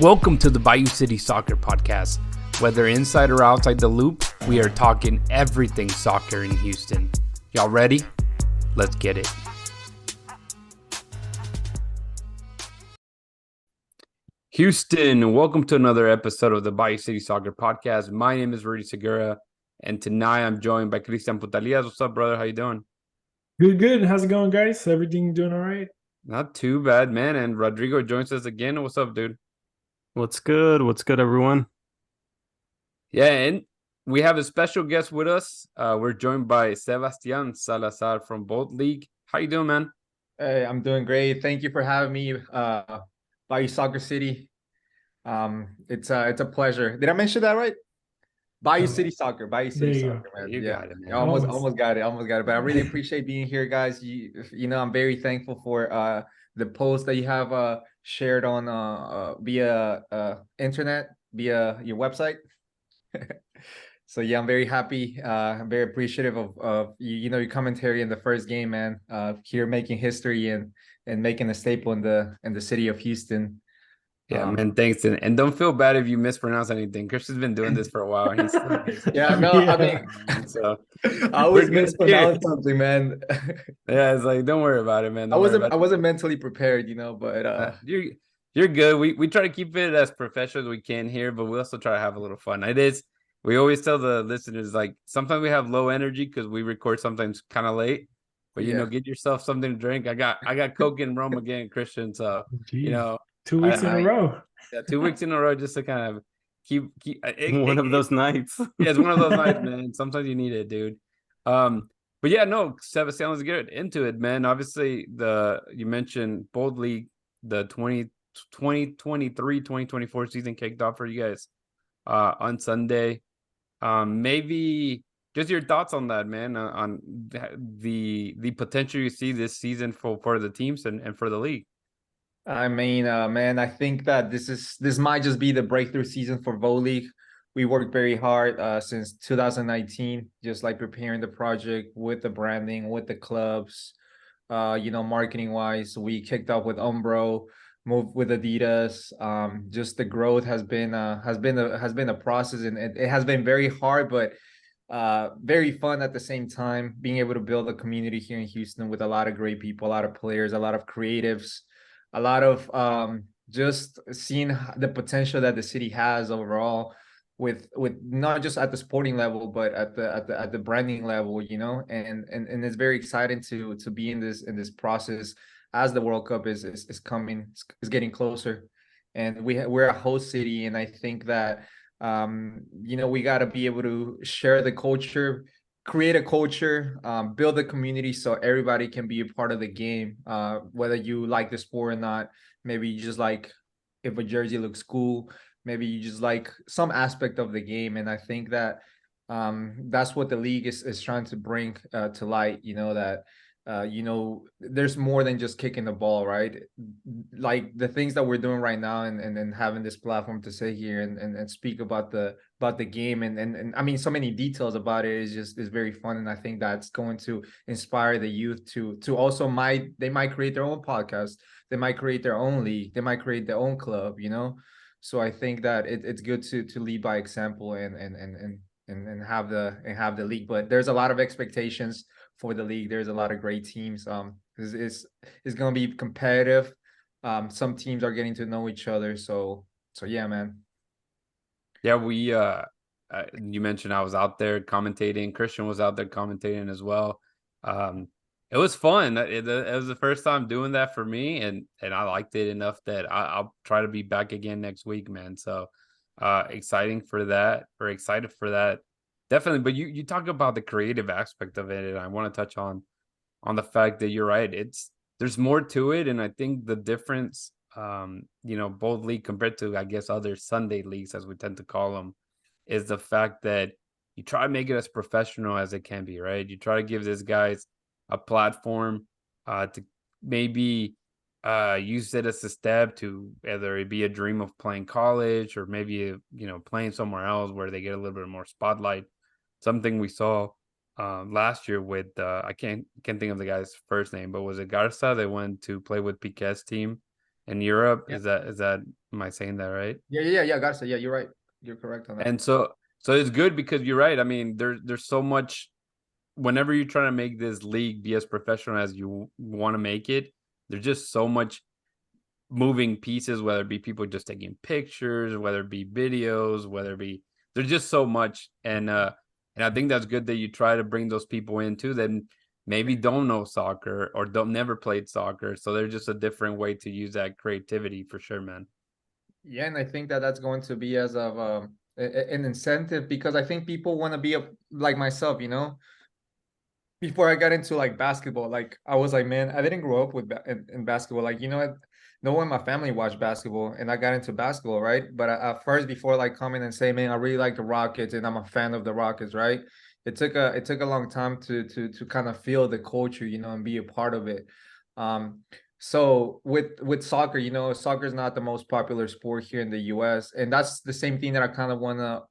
Welcome to the Bayou City Soccer Podcast. Whether inside or outside the loop, we are talking everything soccer in Houston. Y'all ready? Let's get it. Houston, welcome to another episode of the Bayou City Soccer Podcast. My name is Rudy Segura, and tonight I'm joined by Cristian Putalias. What's up, brother? How you doing? Good. How's it going, guys? Everything doing all right? Not too bad, man. And Rodrigo joins us again. What's up, dude? What's good? What's good, everyone? Yeah, and we have a special guest with us. We're joined by Sebastian Salazar from Bold League. How you doing, man? Hey, I'm doing great. Thank you for having me, Bayou Soccer City. It's a pleasure. Did I mention that right? Bayou City Soccer, Bayou City Soccer, man. You got it, man. Almost got it. But I really appreciate being here, guys. You know, I'm very thankful for the post that you have shared on via internet, via your website. So yeah, I'm very happy. I'm very appreciative of your commentary in the first game, man. Here making history and making a staple in the city of Houston. Yeah, man, thanks. And don't feel bad if you mispronounce anything. Christian's been doing this for a while. I mean, so I always mispronounce something, man. Yeah, it's like, don't worry about it, man. I wasn't mentally prepared, but you're good. We try to keep it as professional as we can here, but we also try to have a little fun. We always tell the listeners, like, sometimes we have low energy because we record sometimes kind of late. But get yourself something to drink. I got Coke and Rome again, Christian. So Jeez. 2 weeks in a row. Yeah, 2 weeks in a row just to kind of keep one of those nights. Yeah, it's one of those nights, man. Sometimes you need it, dude. But yeah, no, Sebastian, let's get into it, man. Obviously, you mentioned Bold League, the 2023-2024 season kicked off for you guys on Sunday. Maybe just your thoughts on that, man, on the potential you see this season for the teams and for the league. I mean, man, I think that this might just be the breakthrough season for Bold League. We worked very hard since 2019, just like preparing the project with the branding, with the clubs, marketing wise. We kicked off with Umbro, moved with Adidas. Just the growth has been a process, and it has been very hard, but very fun at the same time. Being able to build a community here in Houston with a lot of great people, a lot of players, a lot of creatives. A lot of just seeing the potential that the city has overall, with not just at the sporting level, but at the branding level, and it's very exciting to be in this process as the World Cup is coming, is getting closer, and we're a host city, and I think that we got to be able to share the culture, create a culture, build a community so everybody can be a part of the game, whether you like the sport or not. Maybe you just like if a jersey looks cool, maybe you just like some aspect of the game. And I think that that's what the league is trying to bring to light, that there's more than just kicking the ball, right? Like the things that we're doing right now, and having this platform to sit here and speak about the game, and I mean, so many details about it is very fun. And I think that's going to inspire the youth to also they might create their own podcast, they might create their own league, they might create their own club, so I think that it's good to lead by example and have the league. But there's a lot of expectations for the league. There's a lot of great teams. It's going to be competitive. Some teams are getting to know each other. So yeah, man. Yeah, you mentioned I was out there commentating. Christian was out there commentating as well. It was fun. It was the first time doing that for me, and I liked it enough that I'll try to be back again next week, man. So excited for that. Definitely. But you talk about the creative aspect of it, and I want to touch on the fact that you're right. There's more to it, and I think the difference, Bold League compared to, I guess, other Sunday leagues, as we tend to call them, is the fact that you try to make it as professional as it can be, right? You try to give these guys a platform to maybe use it as a step to whether it be a dream of playing college or maybe playing somewhere else where they get a little bit more spotlight. Something we saw last year with I can't think of the guy's first name, but was it Garza? They went to play with Piquet's team in Europe. Yeah. Is that am I saying that right? Yeah. Gotta say, yeah, you're right. You're correct on that. And so it's good because you're right. I mean, there's so much. Whenever you're trying to make this league be as professional as you want to make it, there's just so much moving pieces, whether it be people just taking pictures, whether it be videos, whether it be there's just so much. And I think that's good that you try to bring those people in too that maybe don't know soccer or don't never played soccer. So there's just a different way to use that creativity for sure, man. Yeah, and I think that that's going to be as of an incentive, because I think people want to be like myself, before I got into like basketball, like I was like, man, I didn't grow up with in basketball. Like, no one in my family watched basketball, and I got into basketball, right? But at first, before like coming and saying, man, I really like the Rockets, and I'm a fan of the Rockets, right? It took a long time to kind of feel the culture, and be a part of it. So with soccer, soccer is not the most popular sport here in the U.S., and that's the same thing that I kind of want to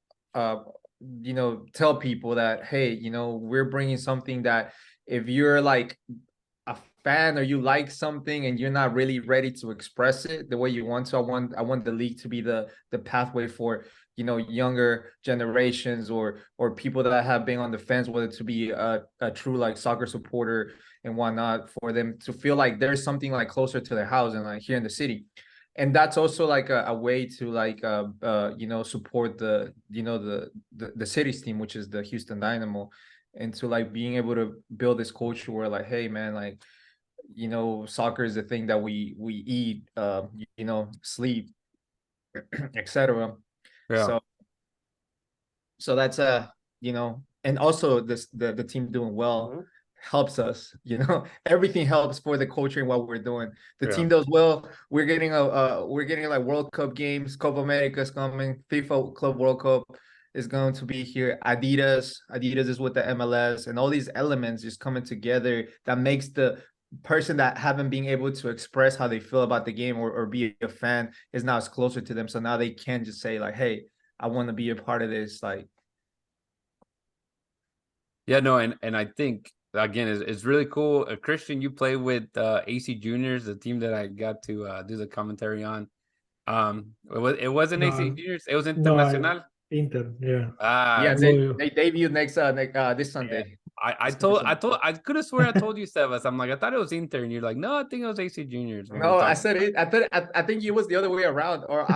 tell people that, hey, we're bringing something that if you're like a fan or you like something and you're not really ready to express it the way you want to, I want the league to be the pathway for younger generations or people that have been on the fence, whether to be a true like soccer supporter and whatnot, for them to feel like there's something like closer to their house and like here in the city. And that's also like a way to like support the city's team, which is the Houston Dynamo, and to like being able to build this culture where like, hey man, like soccer is the thing that we eat, sleep, etc. Yeah. So that's and also the team doing well helps us, everything helps for the culture and what we're doing. The Yeah. team does well, we're getting like World Cup games, Copa America is coming, FIFA Club World Cup is going to be here, Adidas is with the MLS, and all these elements just coming together that makes the person that haven't been able to express how they feel about the game or be a fan is now as closer to them. So now they can just say like, hey, I want to be a part of this. Like, Yeah, no, and I think again it's really cool. Christian, you play with AC Juniors, the team that I got to do the commentary on. It wasn't AC No, Juniors, it was no, Internacional. Inter, yeah. yeah, Ah, Loyal. they debut next this Sunday. I could have sworn I told you, Sebas. I'm like, I thought it was Inter, and you're like, no, I think it was AC Juniors when we No, I talked. said it. I think it was the other way around. Or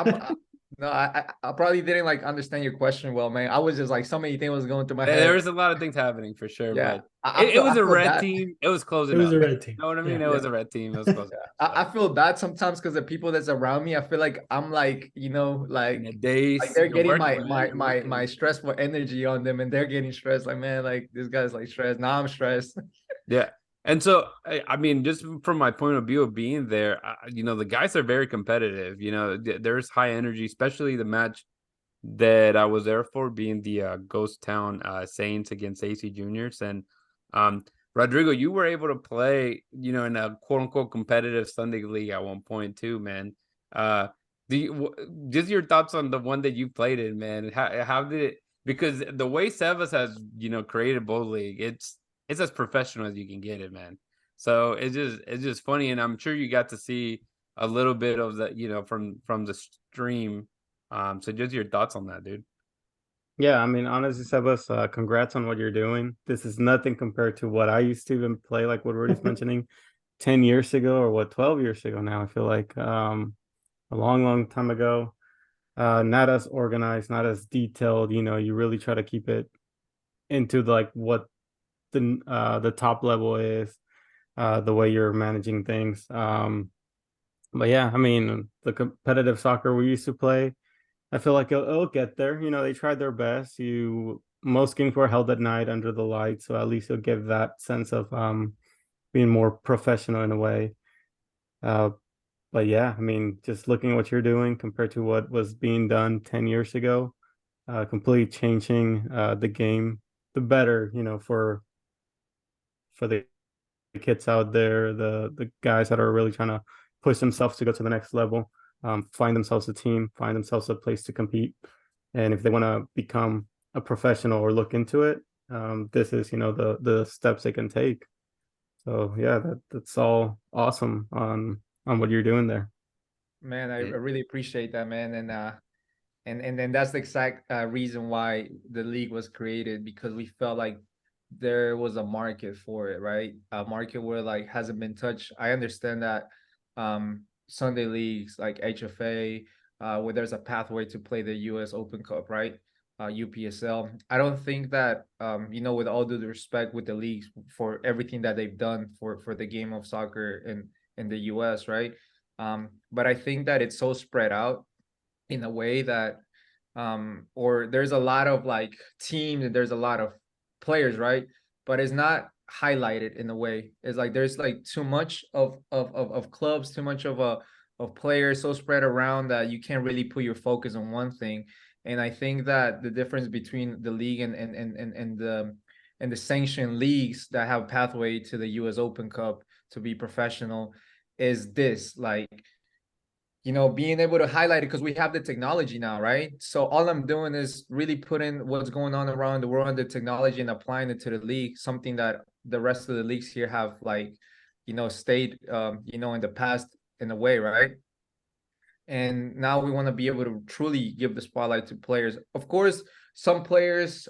no, I probably didn't like understand your question well, man. I was just like, so many things was going through my There head. was a lot of things happening for sure, Yeah, but I it was a feel red bad. team. It was close It was enough. a You red team. know what I mean? Yeah. It was a red team. It was close enough. I feel bad sometimes because the people that's around me, I feel like I'm like, In the days, like they're you're getting working, man. You're my working. stressful energy on them, and they're getting stressed. Like, man, like this guy's like stressed. Now I'm stressed. Yeah. And so, I mean, just from my point of view of being there, the guys are very competitive. There's high energy, especially the match that I was there for, being the Ghost Town Saints against AC Juniors. And Rodrigo, you were able to play, in a quote unquote competitive Sunday league at one point too, man. Just your thoughts on the one that you played in, man? How did it? Because the way Sevas has, created both league, it's as professional as you can get it, man. So it's just funny, and I'm sure you got to see a little bit of that, from the stream. So just your thoughts on that, dude. Yeah, I mean, honestly, Sebas, congrats on what you're doing. This is nothing compared to what I used to even play, like what Rudy's mentioning, 10 years ago or 12 years ago now. I feel like a long, long time ago. Not as organized, not as detailed. You really try to keep it into like what the top level is, the way you're managing things. But yeah, I mean, the competitive soccer we used to play, I feel like it'll get there. They tried their best. Most games were held at night under the lights, so at least you'll give that sense of being more professional in a way. But yeah, I mean, just looking at what you're doing compared to what was being done 10 years ago, completely changing the game, the better, for the kids out there, the guys that are really trying to push themselves to go to the next level, find themselves a team, find themselves a place to compete. And if they want to become a professional or look into it, this is, the steps they can take. So yeah, that's all awesome on what you're doing there. Man, I It- really appreciate that, man. And then that's the exact reason why the league was created, because we felt like there was a market for it, right? A market where like hasn't been touched. I understand that Sunday leagues like HFA, where there's a pathway to play the US Open Cup, right? UPSL. I don't think that with all due respect with the leagues for everything that they've done for the game of soccer in the US, right? But I think that it's so spread out in a way that or there's a lot of like teams and there's a lot of players, right? But it's not highlighted in a way. It's like there's like too much of clubs, too much of players so spread around that you can't really put your focus on one thing. And I think that the difference between the league and the sanctioned leagues that have pathway to the US Open Cup to be professional is this, like, being able to highlight it because we have the technology now, right? So all I'm doing is really putting what's going on around the world and the technology and applying it to the league, something that the rest of the leagues here have like, stayed, in the past in a way, right? And now we want to be able to truly give the spotlight to players. Of course, some players,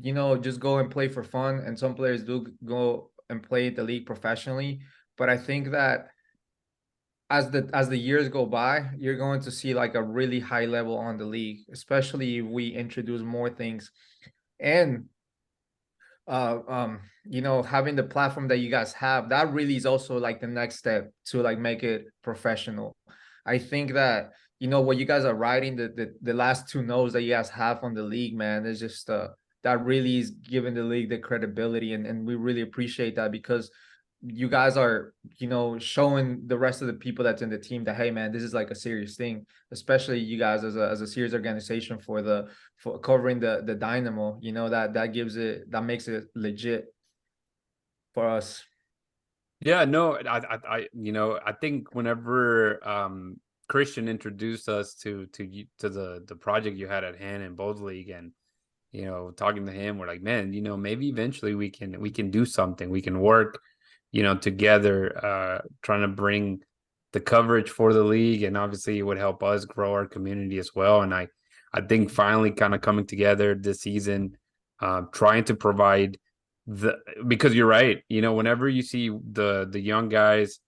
just go and play for fun, and some players do go and play the league professionally. But I think that as the years go by, you're going to see like a really high level on the league, especially if we introduce more things. And having the platform that you guys have, that really is also like the next step to like make it professional. I think that what you guys are writing, the last two notes that you guys have on the league, man, is just that really is giving the league the credibility, and we really appreciate that, because you guys are showing the rest of the people that's in the team that, hey man, this is like a serious thing, especially you guys as a serious organization for covering the Dynamo, that makes it legit for us. Yeah, no, I think whenever Christian introduced us to the project you had at hand in Bowls League, and talking to him, we're like, man, maybe eventually we can do something. We can work together, trying to bring the coverage for the league, and obviously it would help us grow our community as well. And I think finally kind of coming together this season, trying to provide because you're right, whenever you see the young guys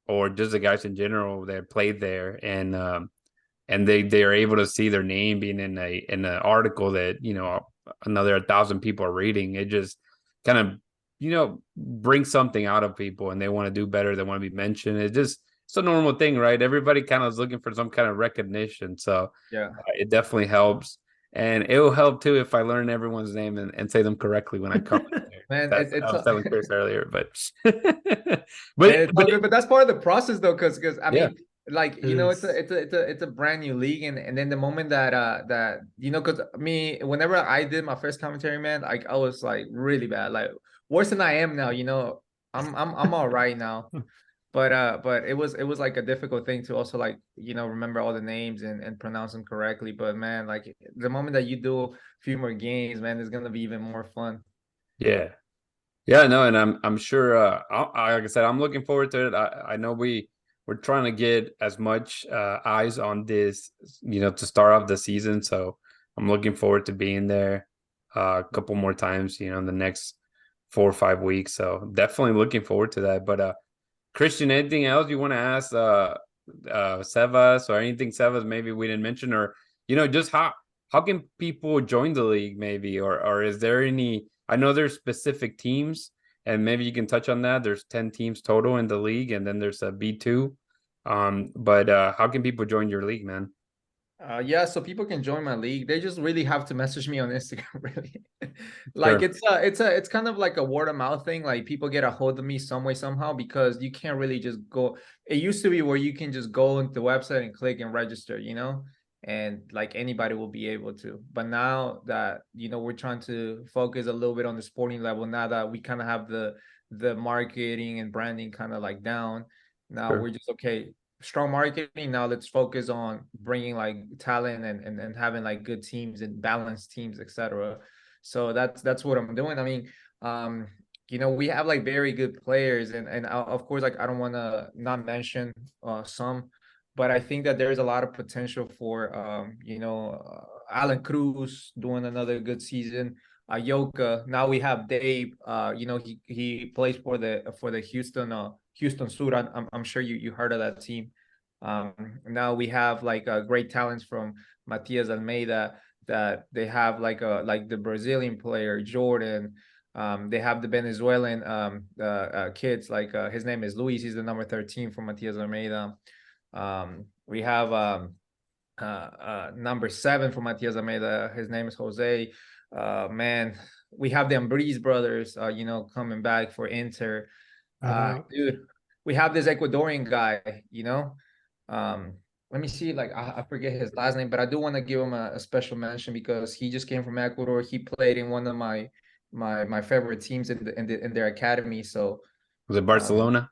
or just the guys in general that played there, and they are able to see their name being in an article that another 1,000 people are reading, it just kind of bring something out of people, and they want to do better. They want to be mentioned. It's a normal thing, right? Everybody kind of is looking for some kind of recognition. So Yeah, it definitely helps. And it will help too if I learn everyone's name and say them correctly when I come in there. man, That's it's I was telling Chris earlier, but and it's all good, but that's part of the process though, because I yeah, mean, like, it's a brand new league, and then the moment that because me, whenever I did my first commentary, man, like I was like really bad, like worse than I am now. I'm all right now, but it was like a difficult thing to also like remember all the names and pronounce them correctly. But man, like the moment that you do a few more games, man, it's gonna be even more fun. yeah. Yeah, no, and I'm sure. Like I said, I'm looking forward to it. I know we're trying to get as much eyes on this, to start off the season. So I'm looking forward to being there a couple more times, in the next 4 or 5 weeks. So definitely looking forward to that. But Christian, anything else you want to ask Sevas, or anything Sevas maybe we didn't mention, or just how can people join the league, maybe, or is there any? I know there's specific teams, and maybe you can touch on that. There's 10 teams total in the league, and then there's a B2. But how can people join your league, man? Yeah, so people can join my league. They just really have to message me on Instagram, really. Like Sure. it's kind of like a word of mouth thing. Like people get a hold of me some way, somehow, because you can't really just go. It used to be where you can just go into the website and click and register, and like anybody will be able to. But now that we're trying to focus a little bit on the sporting level, now that we kind of have the marketing and branding kind of like down, now Sure. we're just okay, strong marketing. Now let's focus on bringing like talent and having like good teams and balanced teams, etc. So that's what I'm doing. I mean, we have like very good players, and of course, like I don't want to not mention some. but I think that there's a lot of potential for Alan Cruz doing another good season. Yoka. Now we have Dave. He plays for the Houston Sur. I'm sure you heard of that team. Now we have like great talents from Matias Almeida, that they have like the Brazilian player Jordan. They have the Venezuelan kids, like his name is Luis. He's the number 13 for Matias Almeida. We have number 7 for Matias Almeida. His name is Jose. Man, we have the Ambriz brothers, coming back for Inter. Dude, we have this Ecuadorian guy, let me see, like I forget his last name, but I do want to give him a special mention because he just came from Ecuador. He played in one of my favorite teams in their academy. So Was it Barcelona?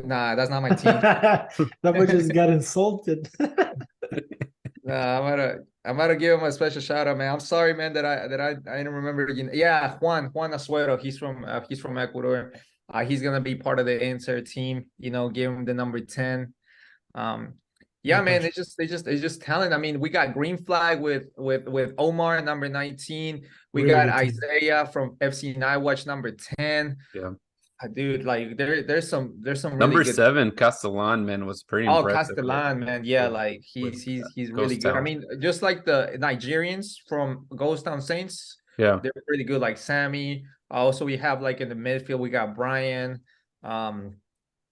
Nah, that's not my team. That boy just got insulted. Nah, I'm gonna give him a special shout out, man. I'm sorry, man, that I didn't remember. Yeah, Juan Asuero. He's from Ecuador. He's gonna be part of the Inter team. Give him the number 10. Yeah, man, it's just talent. I mean, we got Green Flag with Omar, number 19. We Really got good team. Isaiah from FC Nightwatch, number 10. Yeah. Dude, like there's some really Number good. 7, Castellan, man, was pretty Oh, impressive. Castellan, man, yeah, with- like with, he's Ghost really good. I Town. mean, just like the Nigerians from Ghost Town Saints, Yeah. they're really good. Like Sammy. Also, we have like in the midfield, we got Brian.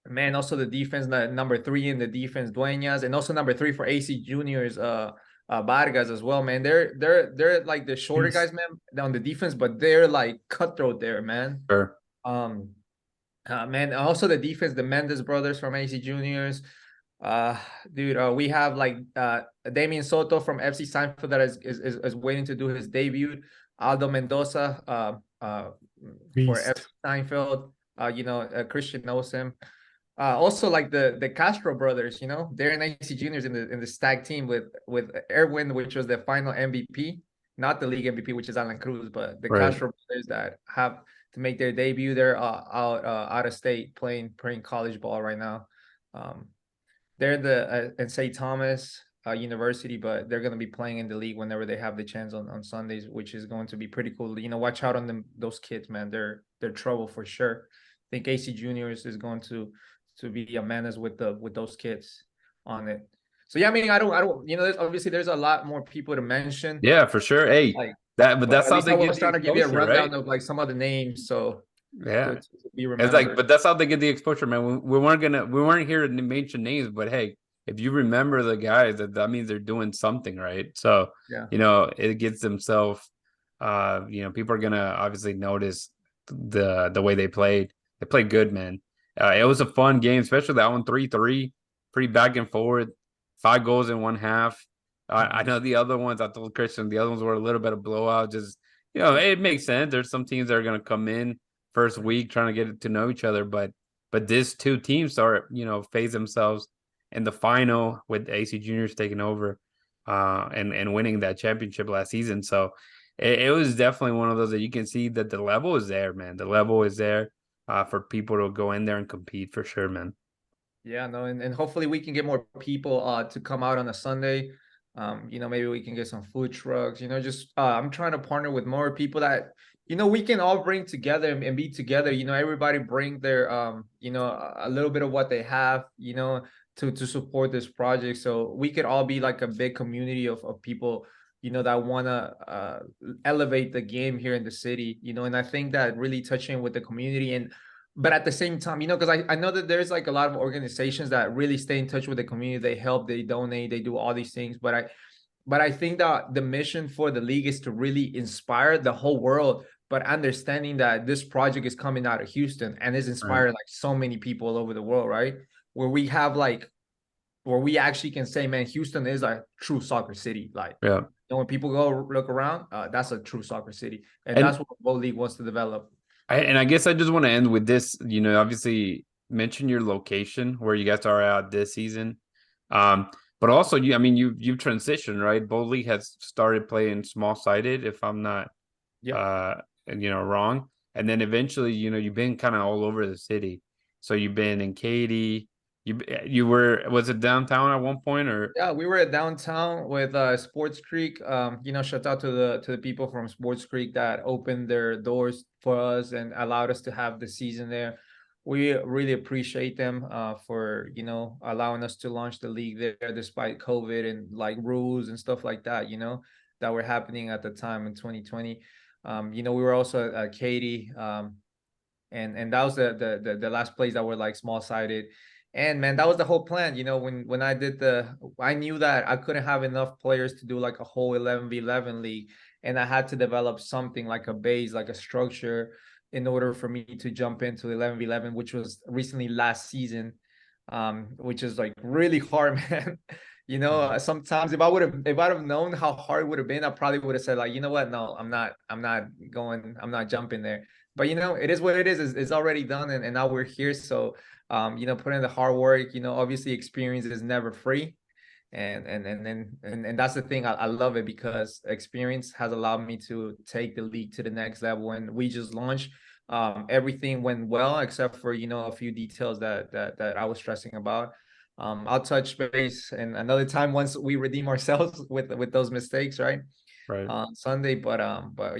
Man, also the defense, number 3 in the defense, Dueñas, and also number 3 for AC Juniors, Vargas as well, man. They're like the shorter guys, man, on the defense, but they're like cutthroat there, man. Sure. Man, also the defense, the Mendes brothers from AC Juniors. Dude, we have like Damien Soto from FC Seinfeld that is waiting to do his debut. Aldo Mendoza for FC Seinfeld. Christian knows him. Also like the Castro brothers, they're in AC Juniors in the stag team with Erwin, which was the final MVP, not the league MVP, which is Alan Cruz, but the Right. Castro brothers that have to make their debut. They're out of state playing college ball right now. They're in St. Thomas University, but they're going to be playing in the league whenever they have the chance on Sundays, which is going to be pretty cool. Watch out on those kids, man. They're trouble for sure. I think AC Juniors is going to be a menace with those kids on it. So yeah, I mean, I don't, obviously there's a lot more people to mention. Yeah, for sure. Hey, Like, but that's how I they get was the trying to give you a exposure, rundown right? of like some of the names. So Yeah. to be It's remembered. like, but that's how they get the exposure, man. We weren't here to mention names, but hey, if you remember the guys, that means they're doing something, right? So, Yeah. It gets themselves, people are gonna obviously notice the way they played. They played good, man. It was a fun game, especially that one 3-3, pretty back and forward, 5 goals in one half. I know the other ones. I told Christian the other ones were a little bit of blowout. Just it makes sense. There's some teams that are gonna come in first week trying to get to know each other, but these two teams are face themselves in the final with AC Juniors taking over and winning that championship last season. So it was definitely one of those that you can see that the level is there, man. The level is there for people to go in there and compete for sure, man. Yeah, no, and hopefully we can get more people to come out on a Sunday. Maybe we can get some food trucks, just I'm trying to partner with more people that we can all bring together and be together. Everybody bring their a little bit of what they have, to support this project. So we could all be like a big community of people, that want to elevate the game here in the city, and I think that really touching with the community. But at the same time, because I know that there's like a lot of organizations that really stay in touch with the community. They help, they donate, they do all these things. But I think that the mission for the league is to really inspire the whole world, but understanding that this project is coming out of Houston and is inspiring like so many people all over the world, right? Where we actually can say, man, Houston is a true soccer city. Like, yeah. When people go look around, that's a true soccer city. And that's what the World League wants to develop. I guess I just want to end with this, obviously mention your location where you guys are at this season. But also you've transitioned, right? Bold League has started playing small sided, if I'm not wrong. And then eventually, you've been kind of all over the city. So you've been in Katy, You were, was it downtown at one point or? Yeah, we were at downtown with Sports Creek. Shout out to the people from Sports Creek that opened their doors for us and allowed us to have the season there. We really appreciate them for allowing us to launch the league there despite COVID and like rules and stuff like that, that were happening at the time in 2020. We were also at Katy, and that was the last place that were like small sided. And man, that was the whole plan. When I knew that I couldn't have enough players to do like a whole 11v11 league, and I had to develop something like a base, like a structure, in order for me to jump into 11v11, which was recently last season, which is like really hard, man. Sometimes if I'd have known how hard it would have been, I probably would have said like, you know what, no, I'm not jumping there. But it is what it is. It's already done, and now we're here. So put in the hard work. Obviously experience is never free, and that's the thing. I love it because experience has allowed me to take the league to the next level. And we just launched. Everything went well except for a few details that I was stressing about. I'll touch base and another time once we redeem ourselves with those mistakes, right? Right. On Sunday, but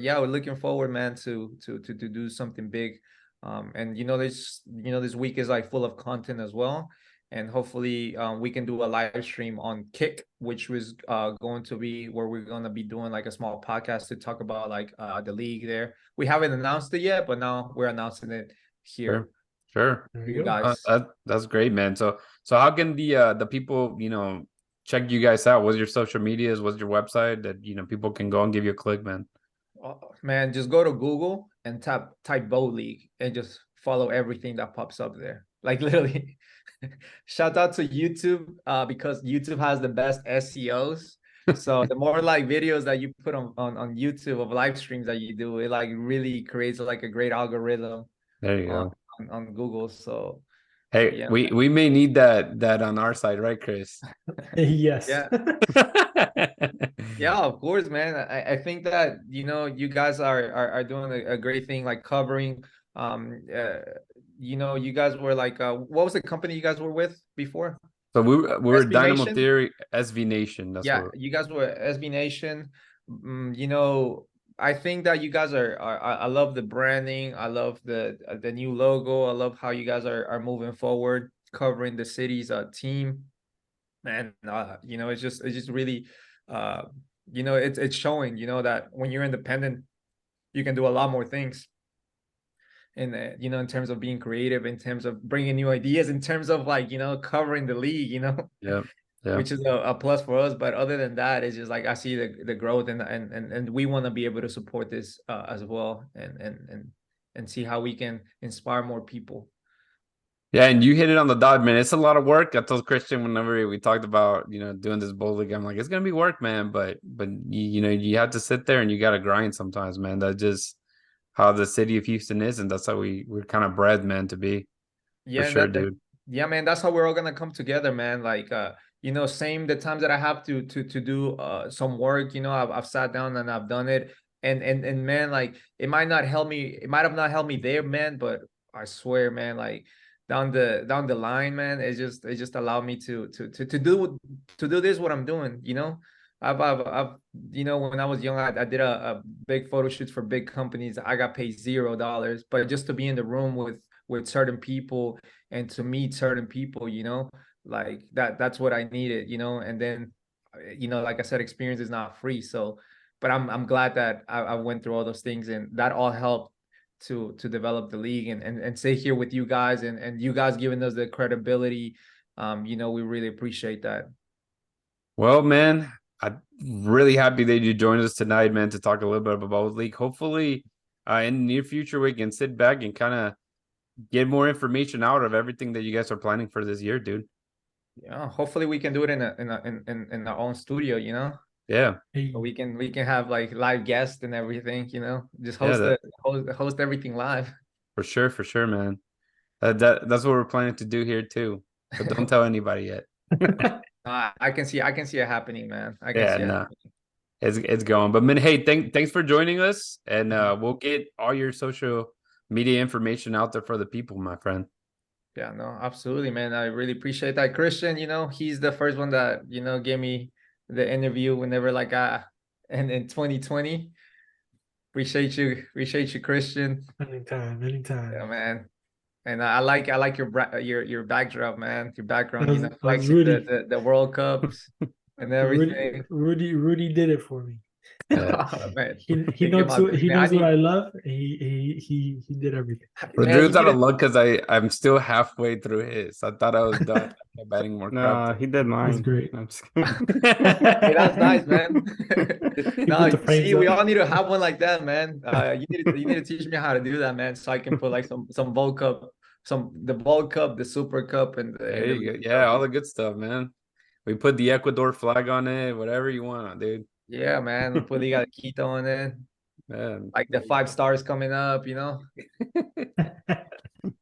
yeah, we're looking forward, man, to do something big. And this week is like full of content as well, and hopefully we can do a live stream on Kick, which was going to be where we're going to be doing like a small podcast to talk about like the league there. We haven't announced it yet, but now we're announcing it here. Sure. There You you go. guys. That's great, man. So how can the people, check you guys out? What's your social medias? What's your website that, people can go and give you a click, man? Oh, man, just go to Google and type Bow League and just follow everything that pops up there. Like literally, shout out to YouTube because YouTube has the best SEOs. So the more like videos that you put on YouTube of live streams that you do, it like really creates like a great algorithm There you on, go. on Google. So Hey, yeah, we may need that on our side, right, Chris? Yes. yeah. Yeah, of course, man. I think that you guys are doing a great thing, like covering. You guys were like, what was the company you guys were with before? So we were SB Dynamo Nation? Theory, SV Nation. That's Yeah, what. you guys were SB Nation. I think that you guys are I love the branding. I love the new logo. I love how you guys are moving forward, covering the city's team. Man, it's just really it's showing that when you're independent you can do a lot more things, and in terms of being creative, in terms of bringing new ideas, in terms of like covering the league, Yeah. which is a plus for us. But other than that, it's just like I see the growth, and we want to be able to support this as well, and see how we can inspire more people. Yeah, and you hit it on the dot, man. It's a lot of work. I told Christian whenever we talked about, doing this bowl league, I'm like, it's gonna be work, man. But you have to sit there and you gotta grind sometimes, man. That's just how the city of Houston is, and that's how we're kind of bred, man, to be. For Yeah, sure, dude. yeah, man, that's how we're all gonna come together, man. Like same the times that I have to do some work, I've sat down and I've done it. And man, like it might have not helped me there, man, but I swear, man, like down the line, man, it just allowed me to do this what I'm doing, I've when I was young, I did a big photo shoots for big companies. I got paid $0, but just to be in the room with certain people and to meet certain people, like that's what I needed, and then like I said, experience is not free. So but I'm glad that I went through all those things, and that all helped to develop the league and stay here with you guys, and you guys giving us the credibility. We really appreciate that. Well, man, I'm really happy that you joined us tonight, man, to talk a little bit about the league. Hopefully, in the near future, we can sit back and kind of get more information out of everything that you guys are planning for this year, dude. Yeah, hopefully we can do it in our own studio, Yeah. so we can have like live guests and everything, just Yeah, host everything live. for sure, man. That's what we're planning to do here too. But don't tell anybody yet. I can see it happening, man. I can Yeah, see it no. happening. It's going. But man, hey, thanks for joining us, and we'll get all your social media information out there for the people, my friend. Yeah, no, absolutely, man. I really appreciate that. Christian, he's the first one that, gave me the interview whenever like and in 2020. Appreciate you, Christian. Anytime. Yeah, man. And I like your backdrop, man. Your background, That was flexing Rudy. the World Cups and everything. Rudy did it for me. Yeah. Oh, man. He knows what I love. He did everything. Rodrigo's Man, out of luck because I'm still halfway through his. I thought I was done. I kept adding more crap. No, he did mine. That's great. I'm just kidding. hey, that's nice, man. He No, put the frames we up. all need to have one like that, man. You need to teach me how to do that, man, so I can put like some World Cup, the World Cup, the Super Cup, and There you go. Yeah, all the good stuff, man. We put the Ecuador flag on it, whatever you want, dude. Yeah, man. We put got Quito on it. Man, Like the 5 stars coming up, there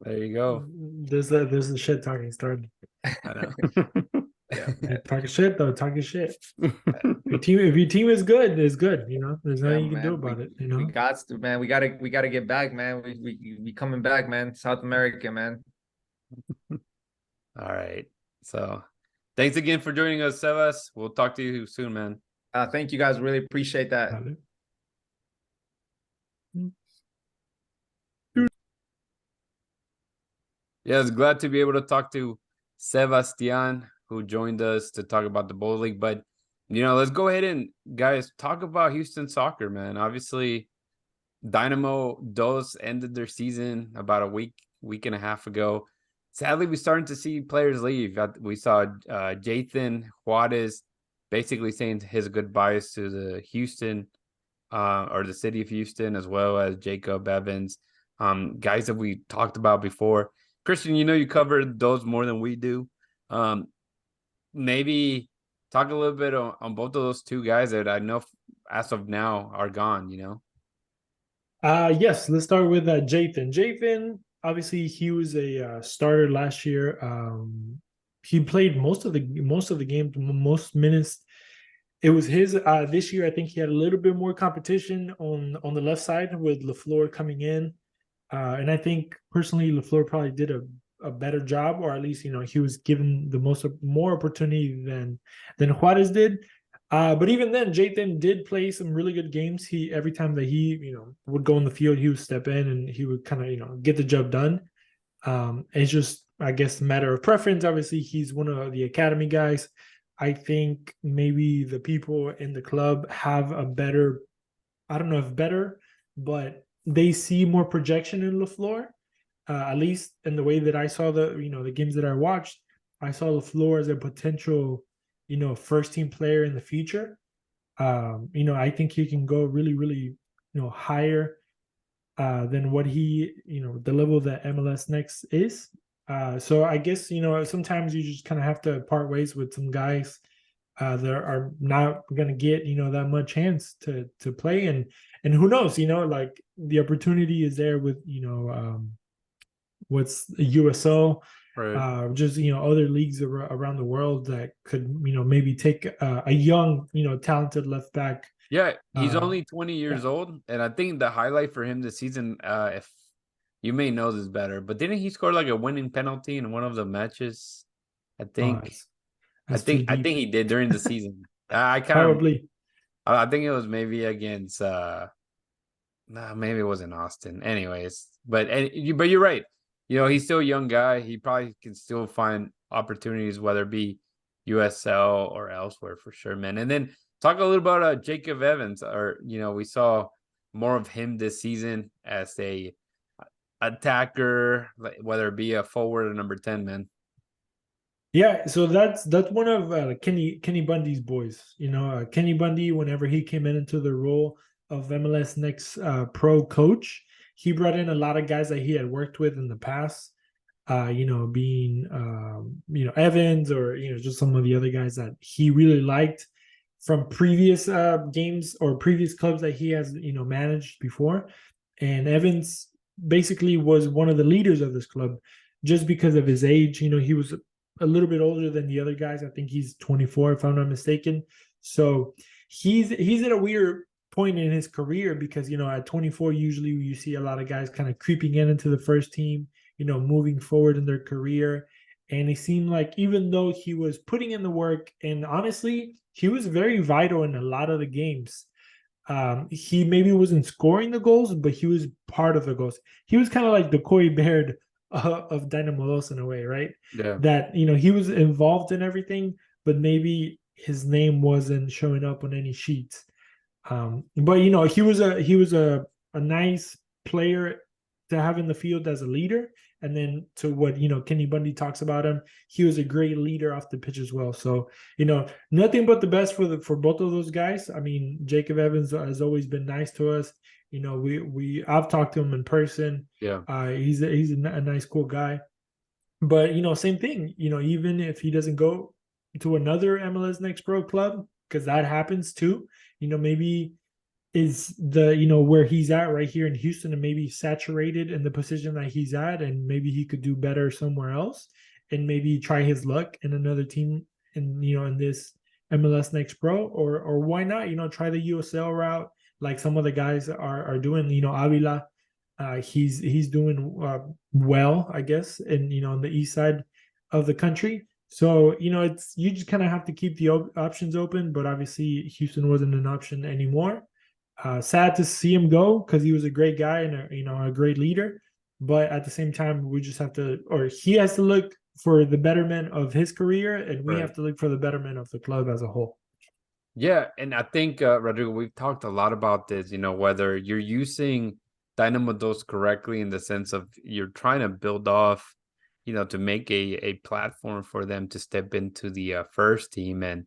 you go. There's a shit talking started. I know. Yeah, man. Talking shit though, talking shit. If your team is good, it's good. There's Yeah, nothing you can man. do about it. We got to, man. We gotta get back, man. We coming back, man. South America, man. All right. So thanks again for joining us, Sebas. We'll talk to you soon, man. Thank you guys. Really appreciate that. Yeah, I was glad to be able to talk to Sebastian, who joined us to talk about the Bowl League. But, let's go ahead and, guys, talk about Houston soccer, man. Obviously, Dynamo Dos ended their season about a week and a half ago. Sadly, we're starting to see players leave. We saw Jathan Juarez basically saying his goodbyes to the Houston or the city of Houston, as well as Jacob Evans, guys that we talked about before. Christian, you covered those more than we do. Maybe talk a little bit on both of those two guys that I know as of now are gone, Yes, let's start with Jathan. Jathan, obviously, he was a starter last year. He played most of the games, most minutes. It was his this year. I think he had a little bit more competition on the left side with LaFleur coming in. And I think personally, LaFleur probably did a better job, or at least he was given the more opportunity than Juarez did. But even then, Jathan did play some really good games. Every time that he would go in the field, he would step in and he would kind of get the job done. It's just, I guess, a matter of preference. Obviously, he's one of the academy guys. I think maybe the people in the club have a better, I don't know if better, but they see more projection in LaFleur. At least in the way that I saw the games that I watched, I saw LaFleur as a potential, first team player in the future. I think he can go really, really, higher than what he, the level that MLS Next is. So I guess, sometimes you just kind of have to part ways with some guys that are not going to get, that much chance to play. And who knows, like the opportunity is there with, what's USO, Right. just, other leagues around the world that could, maybe take a young, talented left back. Yeah, he's only 20 years old. And I think the highlight for him this season, if you may know this better, but didn't he score like a winning penalty in one of the matches? I think he did during the season. I can't Probably. I think it was maybe against maybe it was in Austin. Anyways, but you're right. He's still a young guy. He probably can still find opportunities, whether it be USL or elsewhere for sure, man. And then talk a little about Jacob Evans, or we saw more of him this season as a attacker, whether it be a forward or number 10, man. Yeah, so that's one of Kenny Bundy's boys. Kenny Bundy, whenever he came into the role of MLS Next pro coach, he brought in a lot of guys that he had worked with in the past. Being Evans, or just some of the other guys that he really liked from previous games or previous clubs that he has managed before. And Evans basically was one of the leaders of this club just because of his age. He was a little bit older than the other guys. I think he's 24, if I'm not mistaken. So he's at a weird point in his career because, at 24, usually you see a lot of guys kind of creeping into the first team. moving forward in their career. And it seemed like even though he was putting in the work, and honestly, he was very vital in a lot of the games. He maybe wasn't scoring the goals, but he was part of the goals. He was kind of like the Corey Baird of Dynamo in a way, right? Yeah. That he was involved in everything, but maybe his name wasn't showing up on any sheets. But he was a nice player to have in the field as a leader. And then to what Kenny Bundy talks about him, he was a great leader off the pitch as well. So nothing but the best for both of those guys. I mean, Jacob Evans has always been nice to us. I've talked to him in person. Yeah. He's a nice, cool guy. But same thing. Even if he doesn't go to another MLS Next Pro club, because that happens too. Maybe is the where he's at right here in Houston and maybe saturated in the position that he's at, and maybe he could do better somewhere else and maybe try his luck in another team in this MLS Next Pro, or why not try the USL route like some of the guys are doing. Avila, he's doing well, I guess, and on the east side of the country. So it's you just kind of have to keep the options open, but obviously Houston wasn't an option anymore. Sad to see him go because he was a great guy and a great leader. But at the same time, we just have to, or he has to look for the betterment of his career, and we have to look for the betterment of the club as a whole. Yeah, and I think Rodrigo, we've talked a lot about this. Whether you're using Dynamo Dos correctly in the sense of you're trying to build off, to make a platform for them to step into the first team. And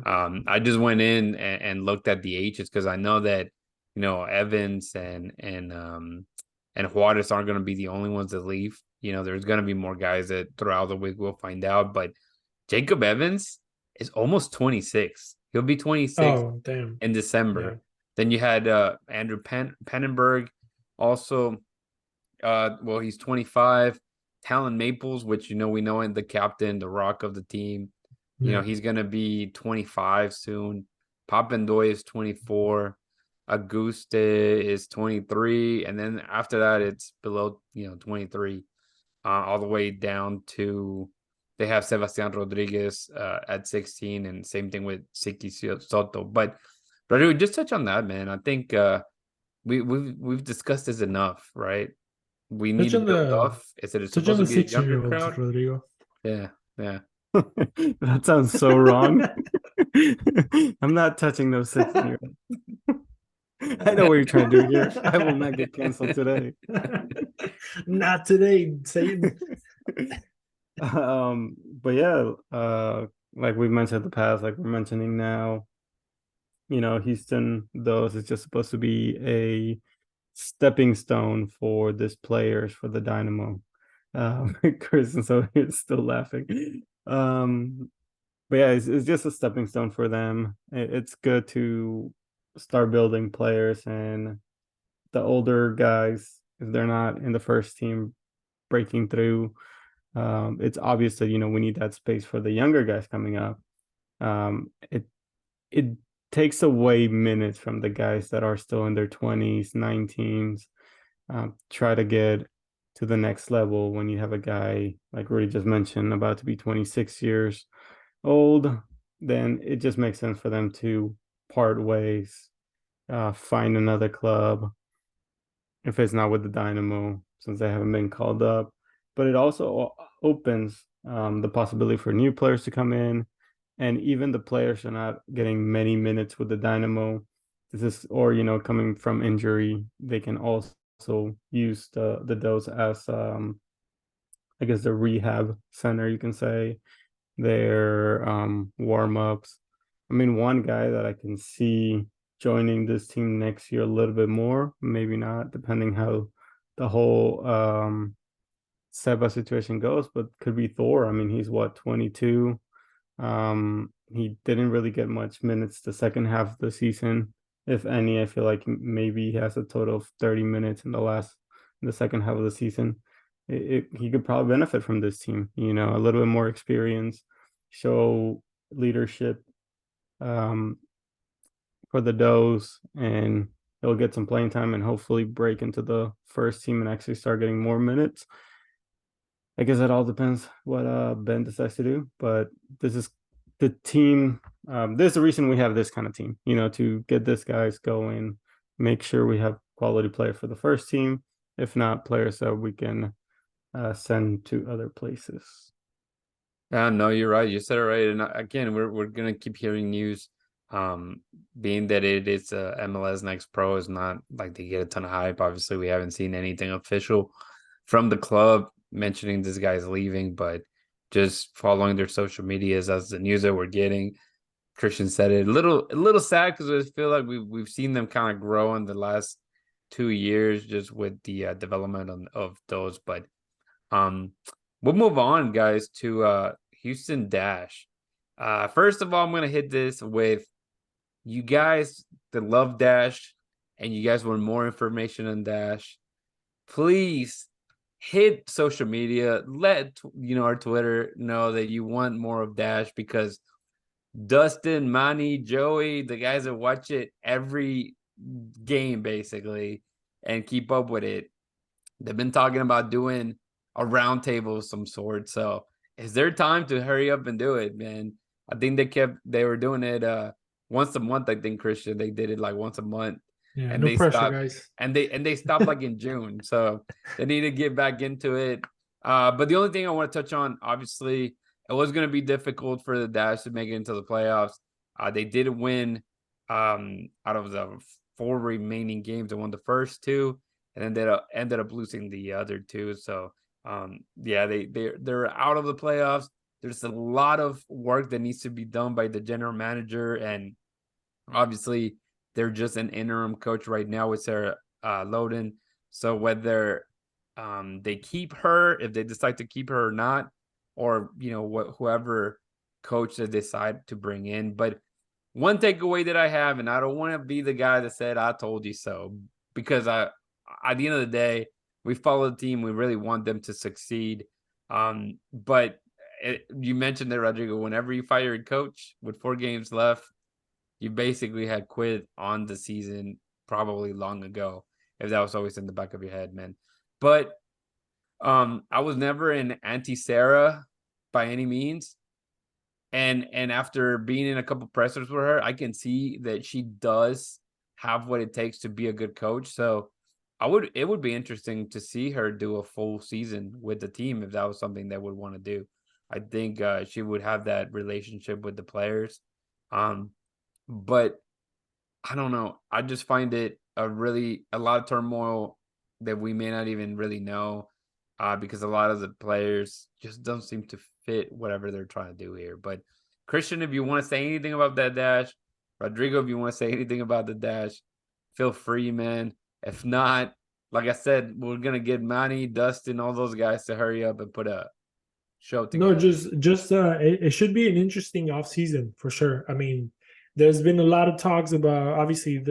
I just went in and looked at the ages because I know that Evans and Juarez aren't going to be the only ones that leave. There's going to be more guys that throughout the week we'll find out. But Jacob Evans is almost 26. He'll be 26 in December. Yeah. Then you had Andrew Pannenberg also. He's 25. Talon Maples, which we know in the captain, the rock of the team. He's gonna be 25 soon. Papendoy is 24. Auguste is 23, and then after that it's below 23, all the way down to they have Sebastian Rodriguez at 16, and same thing with Siki Soto. But we just touch on that, man. I think we've discussed this enough, right? We need to build off. Is it supposed to be a younger crowd? Rodrigo. Yeah. That sounds so wrong. I'm not touching those 16-year-olds. I know what you're trying to do here. I will not get canceled today. Not today, Satan. But yeah, like we've mentioned in the past, like we're mentioning now, Houston Dos is just supposed to be a stepping stone for this players for the Dynamo. Chris and so he's still laughing. But yeah, it's just a stepping stone for them. It's good to start building players, and the older guys, if they're not in the first team breaking through, it's obvious that we need that space for the younger guys coming up. It takes away minutes from the guys that are still in their 20s, 19s. Try to get to the next level when you have a guy like Rudy just mentioned about to be 26 years old. Then it just makes sense for them to part ways, find another club if it's not with the Dynamo, since they haven't been called up. But it also opens the possibility for new players to come in, and even the players are not getting many minutes with the Dynamo. Or coming from injury, they can also use the Dos as I guess the rehab center, you can say, their warm-ups. I mean, one guy that I can see joining this team next year a little bit more, maybe not, depending how the whole Seba situation goes, but could be Thor. I mean, he's 22. He didn't really get much minutes the second half of the season, if any. I feel like maybe he has a total of 30 minutes in the second half of the season. He could probably benefit from this team, a little bit more experience, show leadership for the Does, and he'll get some playing time and hopefully break into the first team and actually start getting more minutes. I guess it all depends what Ben decides to do. But this is the team. This is the reason we have this kind of team, to get this guys going, make sure we have quality player for the first team, if not players that we can send to other places. Yeah, no, you're right. You said it right. And again, we're gonna keep hearing news. Being that it is MLS Next Pro is not like they get a ton of hype. Obviously, we haven't seen anything official from the club mentioning this guy's leaving, but just following their social medias as the news that we're getting. Christian said it a little sad because I feel like we've seen them kind of grow in the last 2 years just with the development of those. But we'll move on, guys, to Houston Dash. First of all, I'm gonna hit this with you guys that love Dash and you guys want more information on Dash. Please hit social media. Let our Twitter know that you want more of Dash, because Dustin, Manny, Joey, the guys that watch it every game basically and keep up with it, they've been talking about doing a roundtable of some sort. So is there time to hurry up and do it, man? I think they were doing it once a month. I think, Christian, they did it like once a month. Yeah, and no they pressure, stopped, guys. and they stopped like in June. So they need to get back into it. But the only thing I want to touch on, obviously, it was going to be difficult for the Dash to make it into the playoffs. They did win out of the 4 remaining games. They won the first 2, and then they ended up losing the other 2. So yeah, they're out of the playoffs. There's a lot of work that needs to be done by the general manager, and obviously they're just an interim coach right now with Sarah Loden. So whether they keep her, if they decide to keep her or not, or whoever coach they decide to bring in. But one takeaway that I have, and I don't want to be the guy that said I told you so, because at the end of the day, we follow the team. We really want them to succeed. But you mentioned that, Rodrigo, whenever you fire a coach with 4 games left, you basically had quit on the season probably long ago, if that was always in the back of your head, man. But I was never an anti-Sarah by any means. And after being in a couple pressers with her, I can see that she does have what it takes to be a good coach. So it would be interesting to see her do a full season with the team if that was something they would want to do. I think she would have that relationship with the players. But I don't know. I just find it a lot of turmoil that we may not even really know, because a lot of the players just don't seem to fit whatever they're trying to do here. But Christian, if you want to say anything about that Dash, Rodrigo, if you want to say anything about the Dash, feel free, man. If not, like I said, we're gonna get Manny, Dustin, all those guys to hurry up and put a show together. No, just it should be an interesting off season for sure. I mean, there's been a lot of talks about, obviously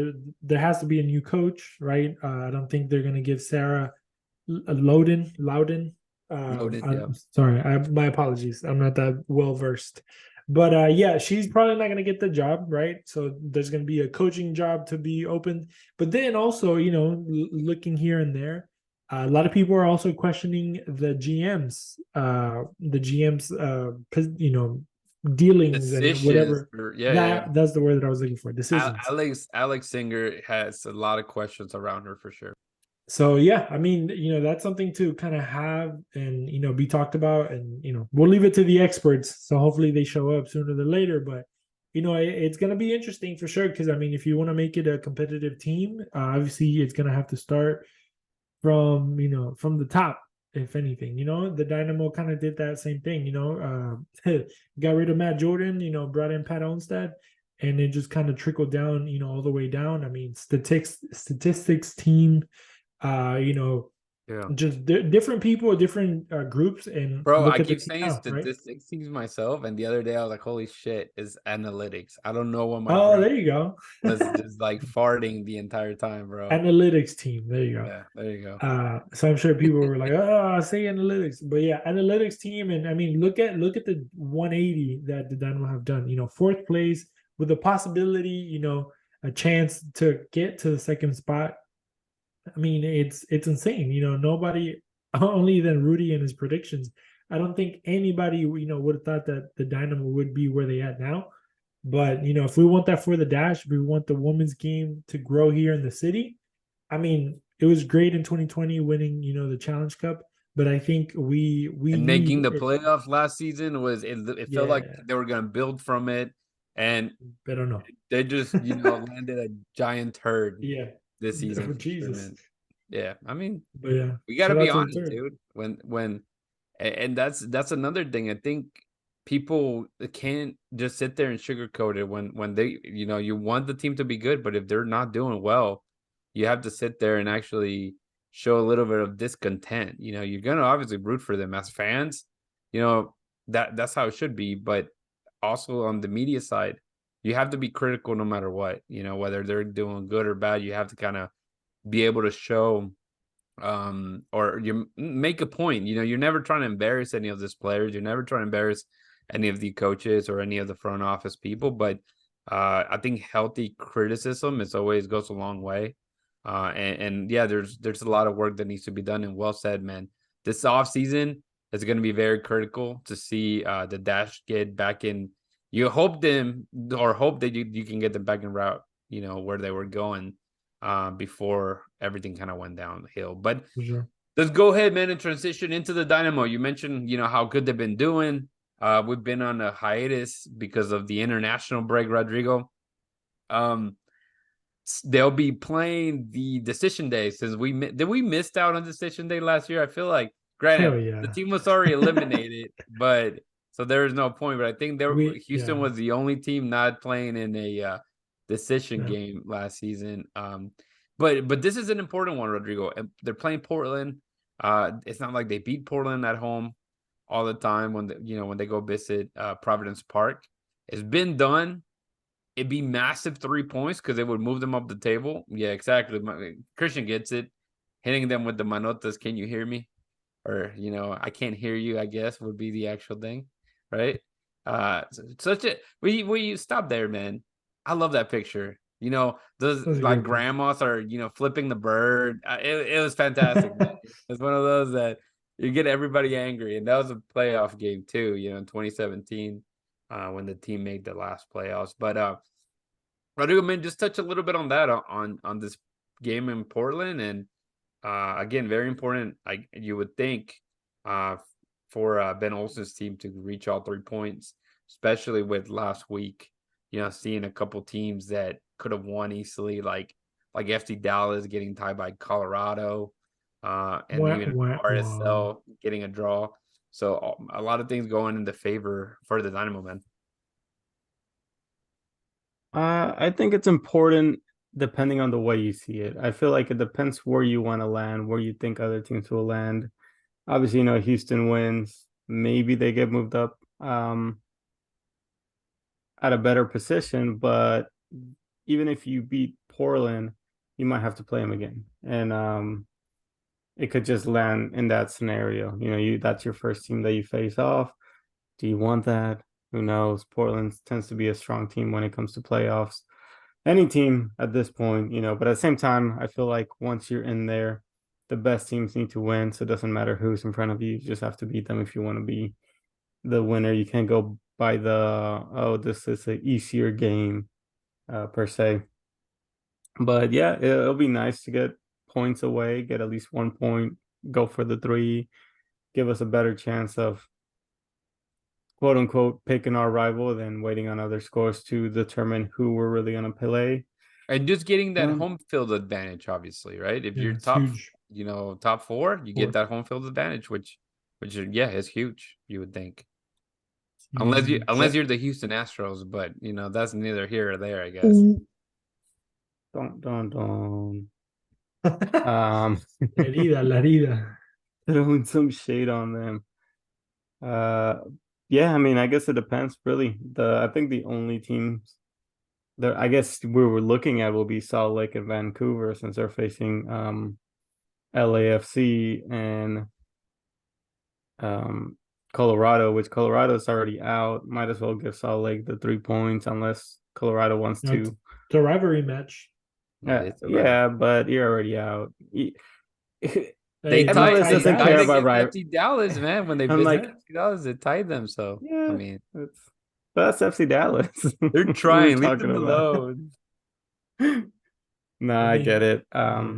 there has to be a new coach, right? I don't think they're gonna give Sarah Loudon. Yeah. Sorry, my apologies. I'm not that well versed, but yeah, she's probably not gonna get the job, right? So there's gonna be a coaching job to be opened. But then also, looking here and there, a lot of people are also questioning the GMs, dealings Decisions, and whatever. yeah. That's the word that I was looking for. Decisions. Alex Singer has a lot of questions around her for sure. So yeah, I mean, that's something to kind of have and be talked about, and we'll leave it to the experts. So hopefully they show up sooner than later. But it's going to be interesting for sure, because I mean, if you want to make it a competitive team, obviously it's going to have to start from the top. If anything, the Dynamo kind of did that same thing. Got rid of Matt Jordan, brought in Pat Onstad, and it just kind of trickled down, all the way down. I mean, statistics team. Just different people, different groups, and bro, look I at keep the team saying now, statistics teams myself, and the other day I was like, holy shit, is analytics. I don't know what my Oh, brain there you go. was just like farting the entire time, bro. Analytics team, there you go. Yeah, there you go. So I'm sure people were like, oh, say analytics, but yeah, analytics team. And I mean, look at the 180 that the Dynamo have done. 4th place with a possibility, a chance to get to the 2nd spot. I mean, it's insane. Nobody only than Rudy and his predictions. I don't think anybody would have thought that the Dynamo would be where they at now. But if we want that for the dash, we want the women's game to grow here in the city. I mean, it was great in 2020 winning, the Challenge Cup, but I think we and need making the it. playoffs last season it felt like they were gonna build from it, and I don't know. they just landed a giant turd Yeah, this season for for sure, Jesus. man. Yeah, I mean, But yeah, we got to shout be out to the honest, turd. dude. And that's another thing. I think people can't just sit there and sugarcoat it when they you want the team to be good, but if they're not doing well, you have to sit there and actually show a little bit of discontent. You're gonna obviously root for them as fans. That's how it should be, but also on the media side, you have to be critical no matter what. Whether they're doing good or bad, you have to kind of be able to show or you make a point. You're never trying to embarrass any of these players, you're never trying to embarrass any of the coaches or any of the front office people, but I think healthy criticism is always goes a long way. And yeah, there's a lot of work that needs to be done, and well said, man. This off season is going to be very critical to see the Dash get back in. You hope that you can get them back in route, where they were going before everything kind of went downhill. But Sure. Let's go ahead, man, and transition into the Dynamo. You mentioned, how good they've been doing. We've been on a hiatus because of the international break, Rodrigo. They'll be playing the decision day since we missed out on decision day last year. I feel like, granted, the team was already eliminated, but so there is no point. But I think Houston was the only team not playing in a decision game last season. But this is an important one, Rodrigo. They're playing Portland. It's not like they beat Portland at home all the time when they go visit Providence Park. It's been done. It'd be massive 3 points because it would move them up the table. Yeah, exactly. Christian gets it. Hitting them with the manotas. Can you hear me? Or I can't hear you, I guess would be the actual thing, right? Will you stop there, man? I love that picture. Those like grandmas are flipping the bird. It was fantastic, man. It's one of those that you get everybody angry, and that was a playoff game too. In 2017, when the team made the last playoffs. But Rodrigo, man, just touch a little bit on that on this game in Portland, and again, very important. You would think for Ben Olsen's team to reach all 3 points, especially with last week. Seeing a couple teams that could have won easily, like FC Dallas getting tied by Colorado, and even RSL getting a draw. So a lot of things going in the favor for the Dynamo, man. I think it's important depending on the way you see it. I feel like it depends where you want to land, where you think other teams will land. Obviously, Houston wins. Maybe they get moved up at a better position, but even if you beat Portland, you might have to play them again. And it could just land in that scenario. That's your first team that you face off. Do you want that? Who knows? Portland tends to be a strong team when it comes to playoffs. Any team at this point, but at the same time, I feel like once you're in there, the best teams need to win. So it doesn't matter who's in front of you. You just have to beat them if you want to be the winner. You can't go by this is an easier game per se. But yeah, it'll be nice to get points away, get at least 1 point, go for the 3, give us a better chance of quote unquote picking our rival than waiting on other scores to determine who we're really going to play. And just getting that home field advantage, obviously, right? If you're top, top 4, you get that home field advantage, which is huge, you would think. Unless you're the Houston Astros, but that's neither here or there, I guess. Don't. La herida. Throwing some shade on them. Yeah, I mean, I guess it depends really. I think the only teams that I guess we were looking at will be Salt Lake and Vancouver, since they're facing LAFC and Colorado, which Colorado's already out. Might as well give Salt Lake the 3 points unless Colorado wants to. The rivalry match. Yeah, but you're already out. They Hey, tied. MLS They doesn't tied care about against FC Dallas, man. When they I'm visited like, FC Dallas, they tied them. So I yeah, mean, that's FC Dallas. they're What are we trying. Leave talking them about? alone. No, I I get mean, it. yeah.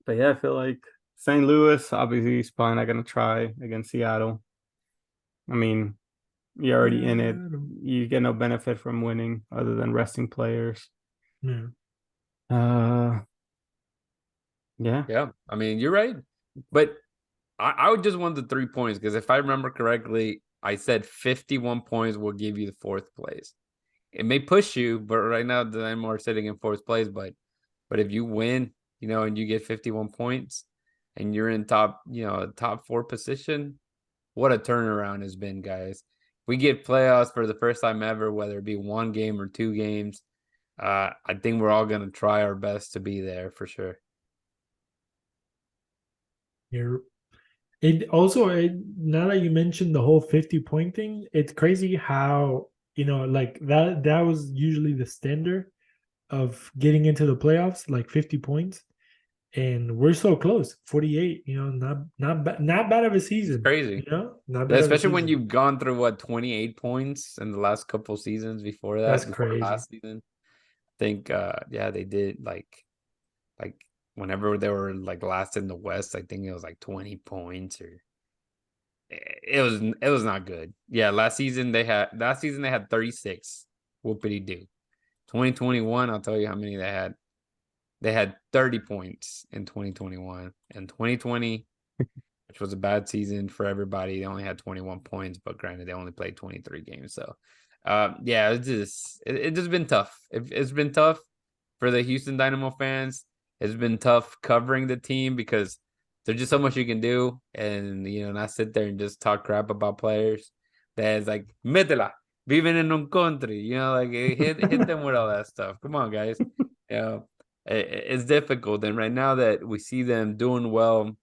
But yeah, I feel like St. Louis obviously is probably not gonna try against Seattle. I mean, you're already in it. You get no benefit from winning other than resting players. Yeah. Uh, yeah. Yeah, I mean, you're right. But I would just want the 3 points because if I remember correctly, I said 51 points will give you the fourth place. It may push you, but right now the Dynamo are sitting in fourth place. But if you win, and you get 51 points, and you're in top 4 position, what a turnaround has been, guys. We get playoffs for the first time ever, whether it be 1 game or 2 games. I think we're all gonna try our best to be there for sure. You're it also now that you mentioned the whole 50-point thing, it's crazy how like that was usually the standard of getting into the playoffs, like 50 points, and we're so close, 48. Not bad of a It's season. crazy. Not Yeah, bad of a especially when season. you've gone through 28 points in the last couple seasons before That's that, before crazy. last season. I think yeah, they did like whenever they were like last in the West, I think it was like 20 points or it was not good. Yeah, last season they had 36. Whoopity do. 2021, I'll tell you how many they had. They had 30 points in 2021 and 2020, which was a bad season for everybody. They only had 21 points, but granted, they only played 23 games. So, yeah, it's just been tough. It's been tough for the Houston Dynamo fans. It's been tough covering the team because there's just so much you can do, and not sit there and just talk crap about players. That's like métela, viven en un country. Like hit them with all that stuff. Come on, guys. It's difficult, and right now that we see them doing well,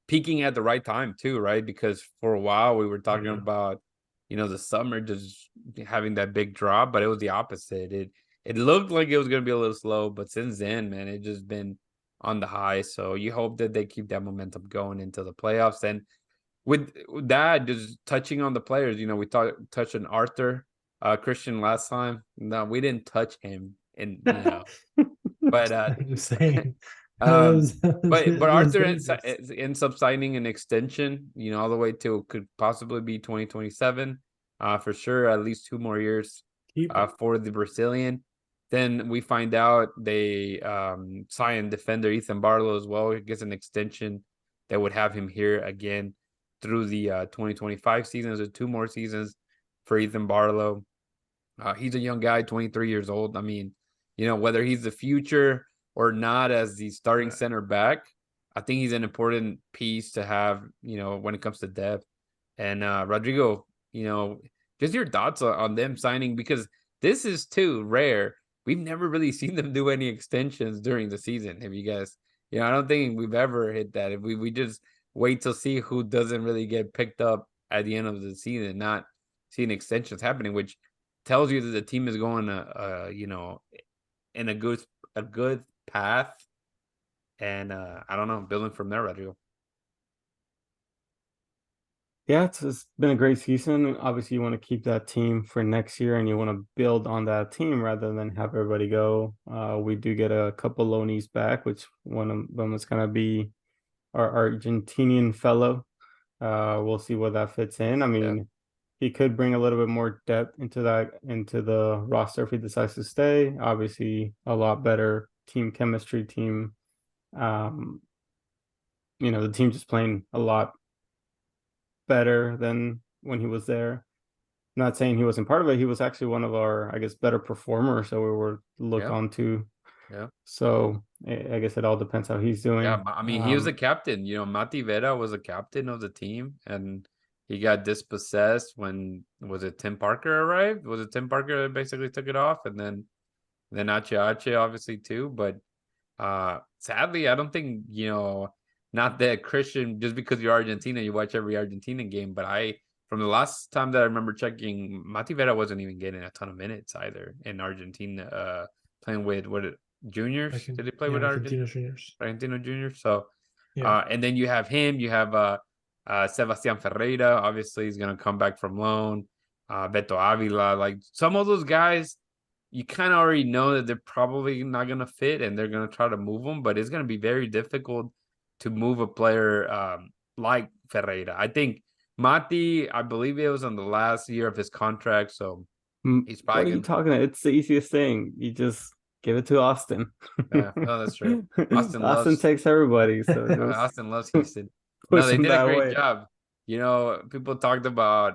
peaking at the right time too, right? Because for a while we were talking about, the summer just having that big drop, but it was the opposite. It looked like it was going to be a little slow, but since then, man, it just been on the high. So you hope that they keep that momentum going into the playoffs. And with that, just touching on the players, we touched on Arthur Christian last time. No, we didn't touch him, and but I'm just saying. but Let's Arthur save this. ends up signing an extension, all the way to could possibly be 2027, for sure, at least 2 more years, for the Brazilian. Then we find out they signed defender Ethan Barlow as well. He gets an extension that would have him here again through the 2025 season. So 2 more seasons for Ethan Barlow. He's a young guy, 23 years old. I mean, whether he's the future or not as the starting center back, I think he's an important piece to have, when it comes to depth. And Rodrigo, just your thoughts on them signing, because this is too rare. We've never really seen them do any extensions during the season. Have you guys? I don't think we've ever hit that. If we just wait to see who doesn't really get picked up at the end of the season, not seeing extensions happening, which tells you that the team is going in a good path, and I don't know, building from there, Rodrigo. Yeah, it's been a great season. Obviously, you want to keep that team for next year, and you want to build on that team rather than have everybody go. We do get a couple loanees back, which one of them is going to be our Argentinian fellow. We'll see where that fits in. I mean, he could bring a little bit more depth into the roster if he decides to stay. Obviously, a lot better team chemistry, the team just playing a lot better than when he was there. Not saying he wasn't part of it. He was actually one of our, I guess, better performers. So we were look on to. Yeah. So I guess it all depends how he's doing. Yeah, I mean, he was a captain. Mati Vera was a captain of the team, and he got dispossessed when Tim Parker arrived? Was it Tim Parker that basically took it off, and then Ache obviously too. But sadly, I don't think not that Christian, just because you're Argentina, you watch every Argentina game. But from the last time that I remember checking, Mati Vera wasn't even getting a ton of minutes either in Argentina, playing with juniors. Did he play yeah, with Argentina juniors. Argentino juniors? So, Yeah. and then you have him. You have Sebastian Ferreira. Obviously, he's gonna come back from loan. Beto Avila, like some of those guys, you kind of already know that they're probably not gonna fit, and they're gonna try to move them. But it's gonna be very difficult to move a player like Ferreira. I think Mati, I believe it was on the last year of his contract, so he's What are probably you talking about? It's the easiest thing. You just give it to Austin. no, that's true. Austin takes everybody, so just Austin loves Houston. No, push they him did a that great way. job. People talked about,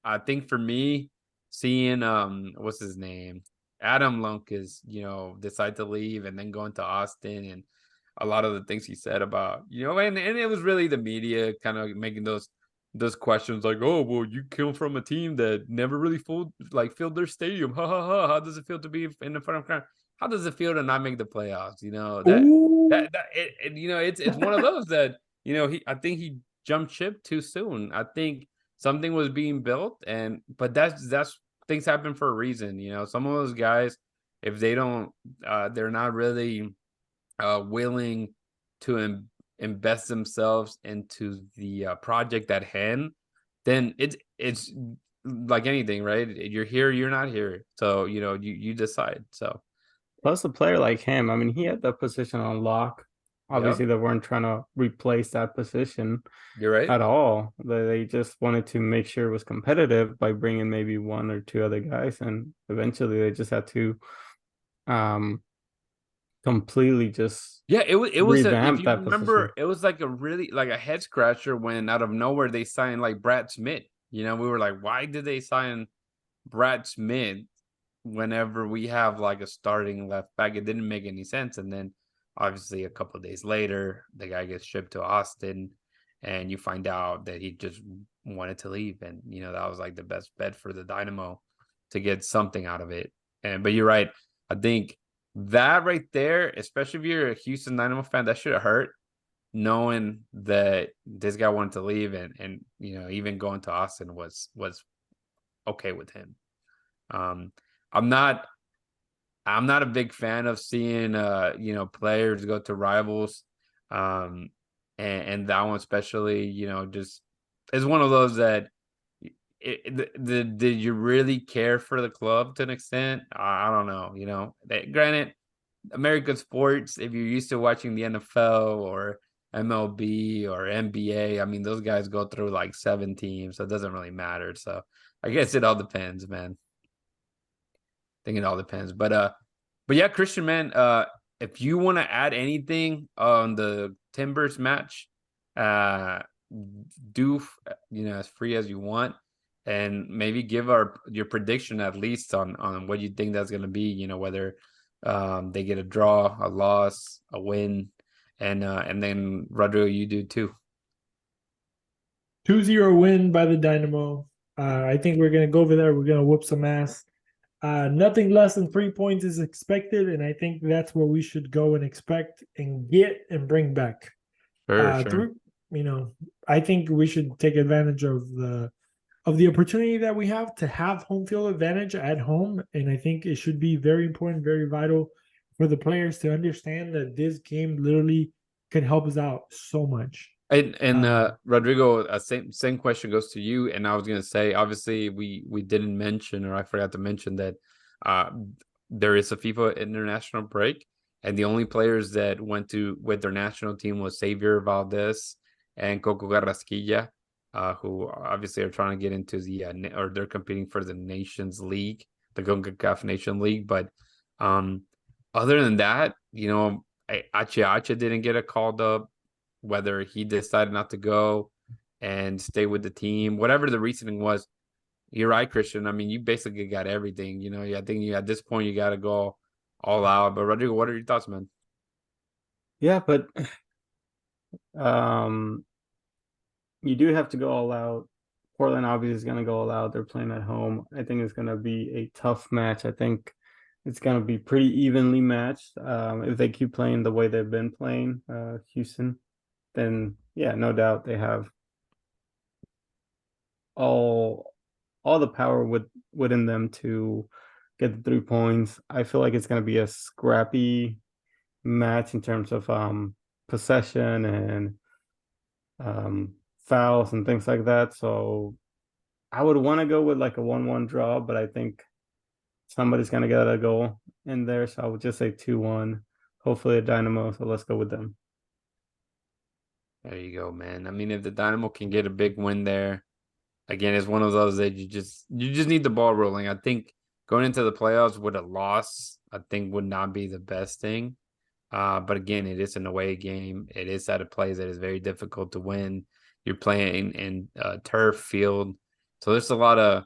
I think for me, seeing what's his name? Adam Lunkes, decide to leave and then going to Austin, and a lot of the things he said about, and it was really the media kind of making those questions like, oh, well, you came from a team that never really filled their stadium. Ha ha ha. How does it feel to be in the front of crowd? How does it feel to not make the playoffs? Ooh. It's one of those that, I think he jumped ship too soon. I think something was being built, but that's things happen for a reason. Some of those guys, if they don't, they're not really willing to invest themselves into the project at hand, then it's like anything, right? You're here, you're not here, so you decide. So Plus, a player like him, I mean, he had the position on lock. yeah, Obviously, they weren't trying to replace that position you're right. at all. They just wanted to make sure it was competitive by bringing maybe one or two other guys, and eventually they just had to um completely just Yeah, it was if revamp you that position. remember, it was like a really like a head scratcher when out of nowhere they signed like Brad Smith. We were like, why did they sign Brad Smith whenever we have like a starting left back? It didn't make any sense. And then obviously a couple of days later, the guy gets shipped to Austin, and you find out that he just wanted to leave. And that was like the best bet for the Dynamo to get something out of it. But you're right. I think that right there, especially if you're a Houston Dynamo fan, that should have hurt, knowing that this guy wanted to leave, and even going to Austin was okay with him. I'm not a big fan of seeing players go to rivals. And that one especially, just is one of those that did you really care for the club to an extent? I don't know. Granted, American sports, if you're used to watching the NFL or MLB or NBA, I mean, those guys go through like 7 teams, so it doesn't really matter. So I guess it all depends, man. I think it all depends. But yeah, Christian, man, if you want to add anything on the Timbers match, do as free as you want, and maybe give your prediction at least on what you think that's going to be. Whether they get a draw, a loss, a win, and then Rodrigo, you do too. 2-0 win by the Dynamo. I think we're going to go over there. We're going to whoop some ass. Nothing less than 3 points is expected, and I think that's what we should go and expect and get and bring back. Sure. I think we should take advantage of the opportunity that we have to have home field advantage at home, and I think it should be very important, very vital for the players to understand that this game literally could help us out so much. And Rodrigo, same question goes to you. And I was gonna say, obviously, we didn't mention, or I forgot to mention that there is a FIFA international break, and the only players that went with their national team was Xavier Valdez and Coco Carrasquilla, who obviously are trying to get into or they're competing for the Nations League, the CONCACAF Nation League. But other than that, Ache didn't get a called up. Whether he decided not to go and stay with the team, whatever the reasoning was, you're right, Christian. I mean, you basically got everything. I think at this point you got to go all out. But Rodrigo, what are your thoughts, man? Yeah, but you do have to go all out. Portland obviously is going to go all out. They're playing at home. I think it's going to be a tough match. I think it's going to be pretty evenly matched. If they keep playing the way they've been playing, Houston, then yeah, no doubt they have all the power within them to get the 3 points. I feel like it's going to be a scrappy match in terms of possession and fouls and things like that. So I would want to go with like a 1-1 draw, but I think somebody's going to get a goal in there. So I would just say 2-1. Hopefully a Dynamo. So let's go with them. There you go, man. I mean, if the Dynamo can get a big win there, again, it's one of those that you just need the ball rolling. I think going into the playoffs with a loss, I think would not be the best thing. But again, it is an away game. It is at a place that is very difficult to win. You're playing in a turf field, so there's a lot of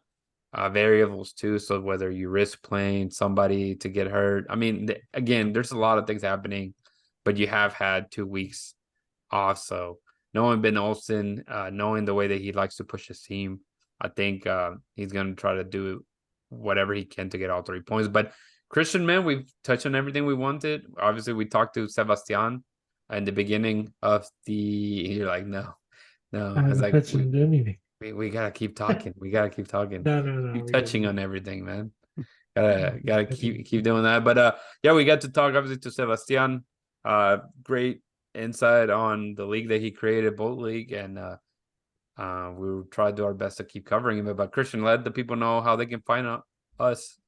variables too. So whether you risk playing somebody to get hurt, I mean, again, there's a lot of things happening. But you have had 2 weeks off, so knowing Ben Olsen, knowing the way that he likes to push his team, I think he's going to try to do whatever he can to get all 3 points. But Christian, man, we've touched on everything we wanted. Obviously, we talked to Sebastian in the beginning of the. You're like, no. I It's haven't like touched anything. we gotta keep talking. We gotta keep talking. No. Keep we touching gotta- on everything, man. Gotta keep doing that. But yeah, we got to talk obviously to Sebastian. Great insight on the league that he created, Bolt League, and we will try to do our best to keep covering him. But Christian, let the people know how they can find us.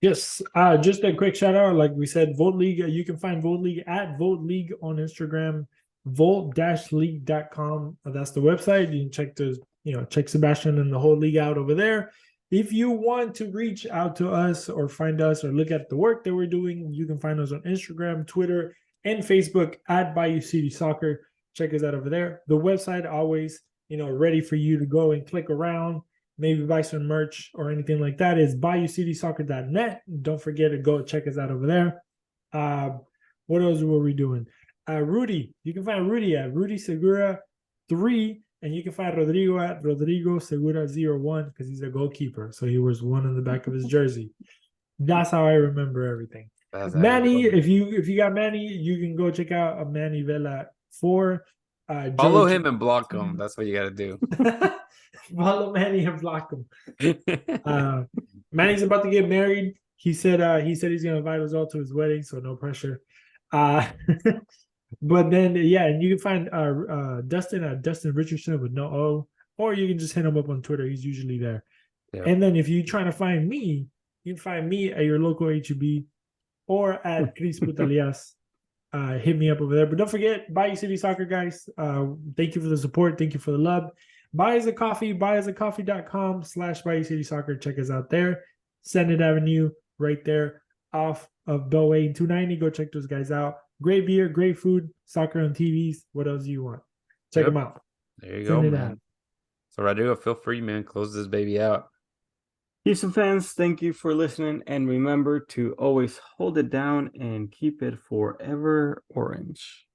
Yes, just a quick shout out. Like we said, Vote League. You can find Vote League at Vote League on Instagram, vote-league.com. That's the website. You can check Sebastian and the whole league out over there. If you want to reach out to us or find us or look at the work that we're doing, you can find us on Instagram, Twitter, and Facebook at Bayou City Soccer. Check us out over there. The website always, ready for you to go and click around, maybe buy some merch or anything like that, is BayouCitySoccer.net. Don't forget to go check us out over there. What else were we doing? Rudy, you can find Rudy at Rudy Segura 3, and you can find Rodrigo at Rodrigo Segura 01 because he's a goalkeeper. So he wears 1 on the back of his jersey. That's how I remember everything. Manny, if you got Manny, you can go check out Manny Vela 4. Follow him and block him. That's what you got to do. Follow Manny and block him. Manny's about to get married. He said he's going to invite us all to his wedding, so no pressure. But then and you can find Dustin at Dustin Richardson with no O, or you can just hit him up on Twitter. He's usually there. Yep. And then if you're trying to find me, you can find me at your local HEB or at Chris Putalias. Hit me up over there. But don't forget, Bayou City Soccer, guys. Thank you for the support. Thank you for the love. Buy us a coffee, buyusacoffee.com/Bayou City Soccer. Check us out there. Senate Avenue, right there off of Bellway and 290. Go check those guys out. Great beer, great food, soccer on TVs. What else do you want? Check them out. There you go, man. So, Rodrigo, feel free, man. Close this baby out. Houston fans, thank you for listening. And remember to always hold it down and keep it forever orange.